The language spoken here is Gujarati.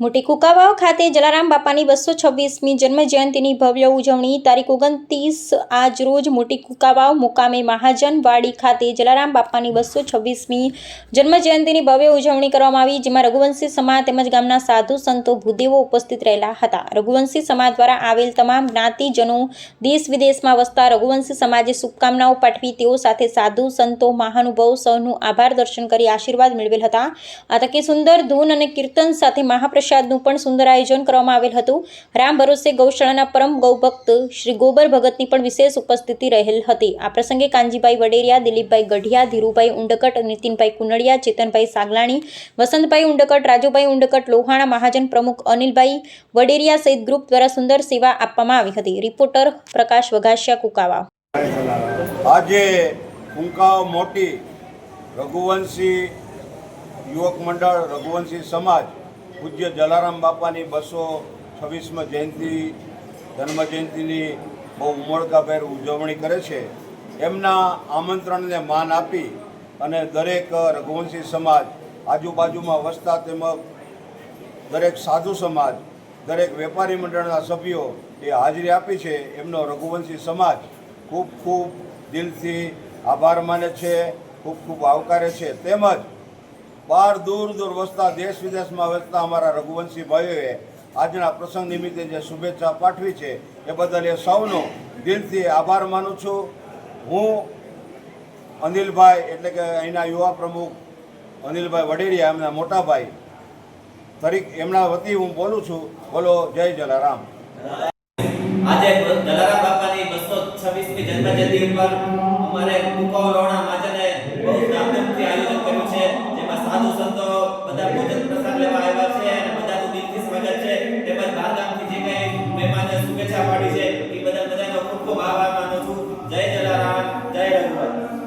મોટી કુકાવાવ ખાતે જલારામ બાપાની 226મી જન્મજયંતિની ભવ્ય ઉજવણી તારીખ 29 આજ રોજ મોટી કુકાવાવ મુકામે મહાજન વાડી ખાતે જલારામ બાપાની 226મી જન્મજયંતિની ભવ્ય ઉજવણી કરવામાં આવી, જેમાં રઘુવંશી સમાજ તેમજ ગામના સાધુ સંતો ભૂદેવો ઉપસ્થિત રહેલા હતા। રઘુવંશી સમાજ દ્વારા આવેલ તમામ જ્ઞાતિજનો દેશ વિદેશમાં વસતા રઘુવંશી સમાજે શુભકામનાઓ પાઠવી તેઓ સાથે સાધુ સંતો મહાનુભાવો સૌનું આભાર દર્શન કરી આશીર્વાદ મેળવેલ હતા। આ તકે સુંદર ધૂન અને કીર્તન સાથે મહાપ્રસાદનું પણ સુંદર આયોજન કરવામાં આવેલ હતું। રામ ભરોસે ગૌશાળાના પરમ ગૌભક્ત શ્રી ગોબર ભગતની પણ વિશેષ ઉપસ્થિતિ રહેલ હતી। આ પ્રસંગે કાનજીભાઈ વડેરિયા, દિલીપભાઈ ગઢિયા, ધીરુભાઈ ઉંડકટ, નીતિનભાઈ કુનડિયા, ચેતનભાઈ સાગલાણી, વસંતભાઈ ઉંડકટ, રાજુભાઈ ઉંડકટ, લોહાણા મહાજન પ્રમુખ અનિલભાઈ વડેરિયા સહિત ગ્રુપ દ્વારા સુંદર સેવા આપવામાં આવી હતી। રિપોર્ટર પ્રકાશ વઘાસિયા, કુકાવાવ। આજે કુંકાવ મોટી રઘુવંશી યુવક મંડળ રઘુવંશી સમાજ પૂજ્ય જલારામ બાપાની 226મી જન્મજયંતિની બહુ ઉમળકાભેર ઉજવણી કરે છે। એમના આમંત્રણને માન આપી અને દરેક રઘુવંશી સમાજ, આજુબાજુમાં વસતા તેમજ દરેક સાધુ સમાજ, દરેક વેપારી મંડળના સભ્યો એ હાજરી આપી છે। એમનો રઘુવંશી સમાજ ખૂબ ખૂબ દિલથી આભાર માને છે, ખૂબ ખૂબ આવકારે છે। તેમજ બહાર દૂર દૂર વસતા, દેશ વિદેશમાં વસતા અમારા રઘુવંશી ભાઈઓએ આજના પ્રસંગ નિમિત્તે જે શુભેચ્છા પાઠવી છે એ બદલ એ સૌનો દિલથી આભાર માનું છું। હું અનિલભાઈ એટલે કે અહીંના યુવા પ્રમુખ અનિલભાઈ વડેરિયા, એમના મોટા ભાઈ તરીકે એમના વતી હું બોલું છું। બોલો જય જલારામ। આજે જલારામ બાપાની 226મી જન્મજયંતિ ઉપર અમારે કુકાવ રોણા માજને બહુ ધામધૂમથી આયોજન કર્યું છે, જેમાં સાધુ સંતો બધા ભોજન પ્રસાદ લેવા આવ્યા છે અને બધાનું દિલથી સ્વાગત છે। તેમજ બહાર ગામથી જે કંઈ મહેમાનને શુભેચ્છા પાડી છે એ બધાનો ખૂબ ખૂબ આભાર માનું છું। જય જલારામ, જય રઘુવંશ।